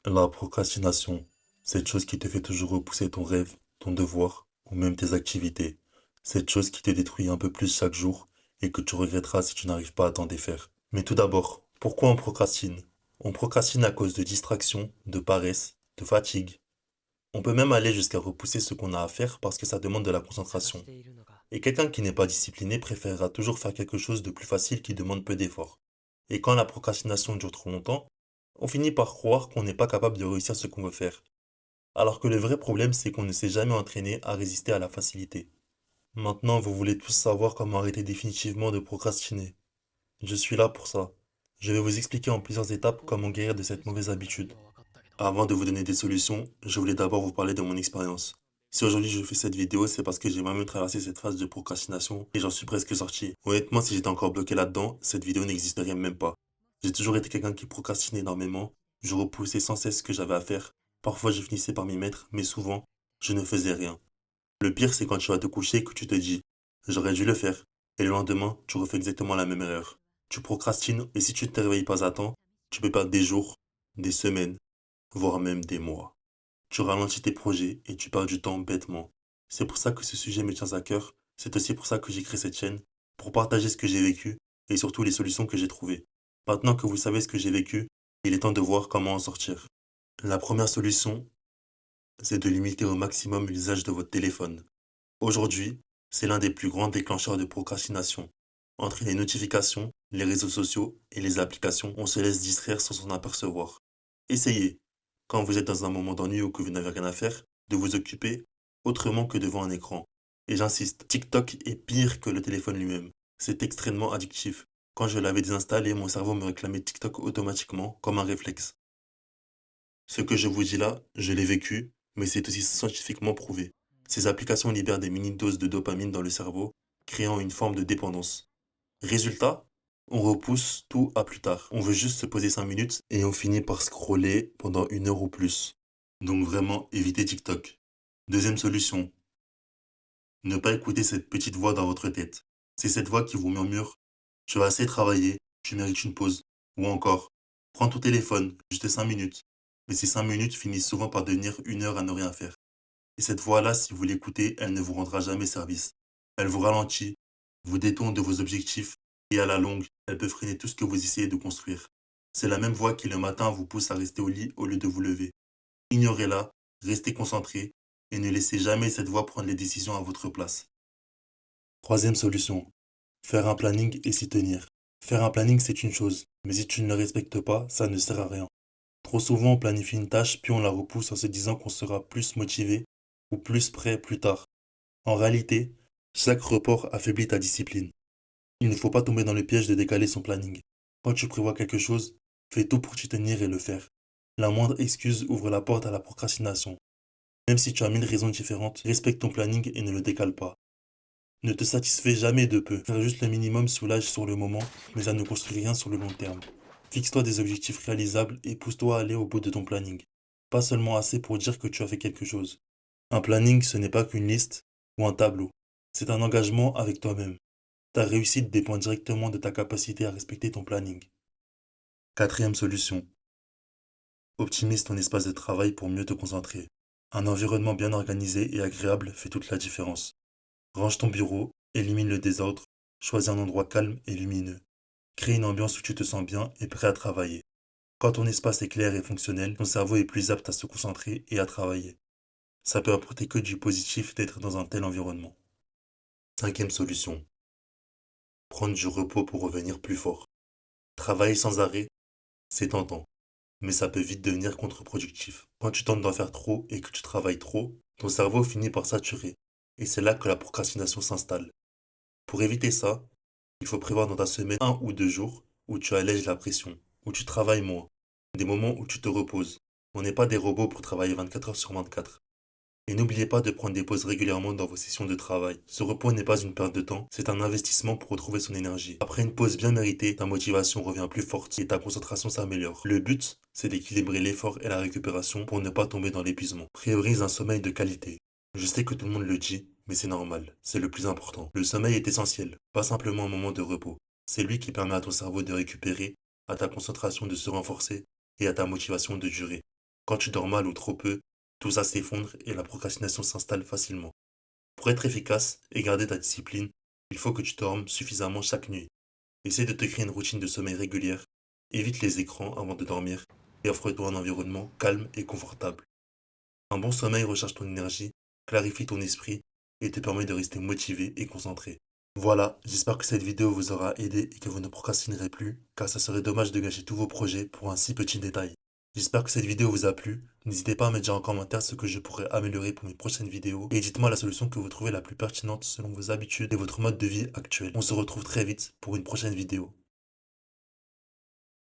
La procrastination, cette chose qui te fait toujours repousser ton rêve, ton devoir ou même tes activités. Cette chose qui te détruit un peu plus chaque jour et que tu regretteras si tu n'arrives pas à t'en défaire. Mais tout d'abord, pourquoi on procrastine? On procrastine à cause de distractions, de paresse, de fatigue. On peut même aller jusqu'à repousser ce qu'on a à faire parce que ça demande de la concentration. Et quelqu'un qui n'est pas discipliné préférera toujours faire quelque chose de plus facile qui demande peu d'efforts. Et quand la procrastination dure trop longtemps, on finit par croire qu'on n'est pas capable de réussir ce qu'on veut faire. Alors que le vrai problème, c'est qu'on ne s'est jamais entraîné à résister à la facilité. Maintenant, vous voulez tous savoir comment arrêter définitivement de procrastiner. Je suis là pour ça. Je vais vous expliquer en plusieurs étapes comment guérir de cette mauvaise habitude. Avant de vous donner des solutions, je voulais d'abord vous parler de mon expérience. Si aujourd'hui je fais cette vidéo, c'est parce que j'ai moi-même traversé cette phase de procrastination et j'en suis presque sorti. Honnêtement, si j'étais encore bloqué là-dedans, cette vidéo n'existerait même pas. J'ai toujours été quelqu'un qui procrastinait énormément, je repoussais sans cesse ce que j'avais à faire. Parfois je finissais par m'y mettre, mais souvent, je ne faisais rien. Le pire, c'est quand tu vas te coucher et que tu te dis, j'aurais dû le faire. Et le lendemain, tu refais exactement la même erreur. Tu procrastines et si tu ne te réveilles pas à temps, tu peux perdre des jours, des semaines, voire même des mois. Tu ralentis tes projets et tu perds du temps bêtement. C'est pour ça que ce sujet me tient à cœur. C'est aussi pour ça que j'ai créé cette chaîne, pour partager ce que j'ai vécu et surtout les solutions que j'ai trouvées. Maintenant que vous savez ce que j'ai vécu, il est temps de voir comment en sortir. La première solution, c'est de limiter au maximum l'usage de votre téléphone. Aujourd'hui, c'est l'un des plus grands déclencheurs de procrastination. Entre les notifications, les réseaux sociaux et les applications, on se laisse distraire sans s'en apercevoir. Essayez, quand vous êtes dans un moment d'ennui ou que vous n'avez rien à faire, de vous occuper autrement que devant un écran. Et j'insiste, TikTok est pire que le téléphone lui-même. C'est extrêmement addictif. Quand je l'avais désinstallé, mon cerveau me réclamait TikTok automatiquement, comme un réflexe. Ce que je vous dis là, je l'ai vécu, mais c'est aussi scientifiquement prouvé. Ces applications libèrent des mini-doses de dopamine dans le cerveau, créant une forme de dépendance. Résultat, on repousse tout à plus tard. On veut juste se poser 5 minutes et on finit par scroller pendant 1 heure ou plus. Donc vraiment, évitez TikTok. Deuxième solution, ne pas écouter cette petite voix dans votre tête. C'est cette voix qui vous murmure, tu as assez travaillé, tu mérites une pause. Ou encore, prends ton téléphone, juste 5 minutes. Mais ces 5 minutes finissent souvent par devenir 1 heure à ne rien faire. Et cette voix-là, si vous l'écoutez, elle ne vous rendra jamais service. Elle vous ralentit, vous détourne de vos objectifs, et à la longue, elle peut freiner tout ce que vous essayez de construire. C'est la même voix qui le matin vous pousse à rester au lit au lieu de vous lever. Ignorez-la, restez concentré, et ne laissez jamais cette voix prendre les décisions à votre place. Troisième solution, faire un planning et s'y tenir. Faire un planning, c'est une chose, mais si tu ne le respectes pas, ça ne sert à rien. Trop souvent, on planifie une tâche, puis on la repousse en se disant qu'on sera plus motivé ou plus prêt plus tard. En réalité, chaque report affaiblit ta discipline. Il ne faut pas tomber dans le piège de décaler son planning. Quand tu prévois quelque chose, fais tout pour t'y tenir et le faire. La moindre excuse ouvre la porte à la procrastination. Même si tu as 1000 raisons différentes, respecte ton planning et ne le décale pas. Ne te satisfais jamais de peu. Faire juste le minimum soulage sur le moment, mais ça ne construit rien sur le long terme. Fixe-toi des objectifs réalisables et pousse-toi à aller au bout de ton planning. Pas seulement assez pour dire que tu as fait quelque chose. Un planning, ce n'est pas qu'une liste ou un tableau. C'est un engagement avec toi-même. Ta réussite dépend directement de ta capacité à respecter ton planning. Quatrième solution. Optimise ton espace de travail pour mieux te concentrer. Un environnement bien organisé et agréable fait toute la différence. Range ton bureau, élimine le désordre, choisis un endroit calme et lumineux. Crée une ambiance où tu te sens bien et prêt à travailler. Quand ton espace est clair et fonctionnel, ton cerveau est plus apte à se concentrer et à travailler. Ça peut apporter que du positif d'être dans un tel environnement. Cinquième solution. Prendre du repos pour revenir plus fort. Travailler sans arrêt, c'est tentant, mais ça peut vite devenir contre-productif. Quand tu tentes d'en faire trop et que tu travailles trop, ton cerveau finit par saturer. Et c'est là que la procrastination s'installe. Pour éviter ça, il faut prévoir dans ta semaine 1 ou 2 jours où tu allèges la pression, où tu travailles moins, des moments où tu te reposes. On n'est pas des robots pour travailler 24 heures sur 24. Et n'oubliez pas de prendre des pauses régulièrement dans vos sessions de travail. Ce repos n'est pas une perte de temps, c'est un investissement pour retrouver son énergie. Après une pause bien méritée, ta motivation revient plus forte et ta concentration s'améliore. Le but, c'est d'équilibrer l'effort et la récupération pour ne pas tomber dans l'épuisement. Priorise un sommeil de qualité. Je sais que tout le monde le dit, mais c'est normal, c'est le plus important. Le sommeil est essentiel, pas simplement un moment de repos. C'est lui qui permet à ton cerveau de récupérer, à ta concentration de se renforcer et à ta motivation de durer. Quand tu dors mal ou trop peu, tout ça s'effondre et la procrastination s'installe facilement. Pour être efficace et garder ta discipline, il faut que tu dormes suffisamment chaque nuit. Essaie de te créer une routine de sommeil régulière, évite les écrans avant de dormir et offre-toi un environnement calme et confortable. Un bon sommeil recharge ton énergie, clarifie ton esprit et te permet de rester motivé et concentré. Voilà, j'espère que cette vidéo vous aura aidé et que vous ne procrastinerez plus, car ça serait dommage de gâcher tous vos projets pour un si petit détail. J'espère que cette vidéo vous a plu. N'hésitez pas à me dire en commentaire ce que je pourrais améliorer pour mes prochaines vidéos et dites-moi la solution que vous trouvez la plus pertinente selon vos habitudes et votre mode de vie actuel. On se retrouve très vite pour une prochaine vidéo.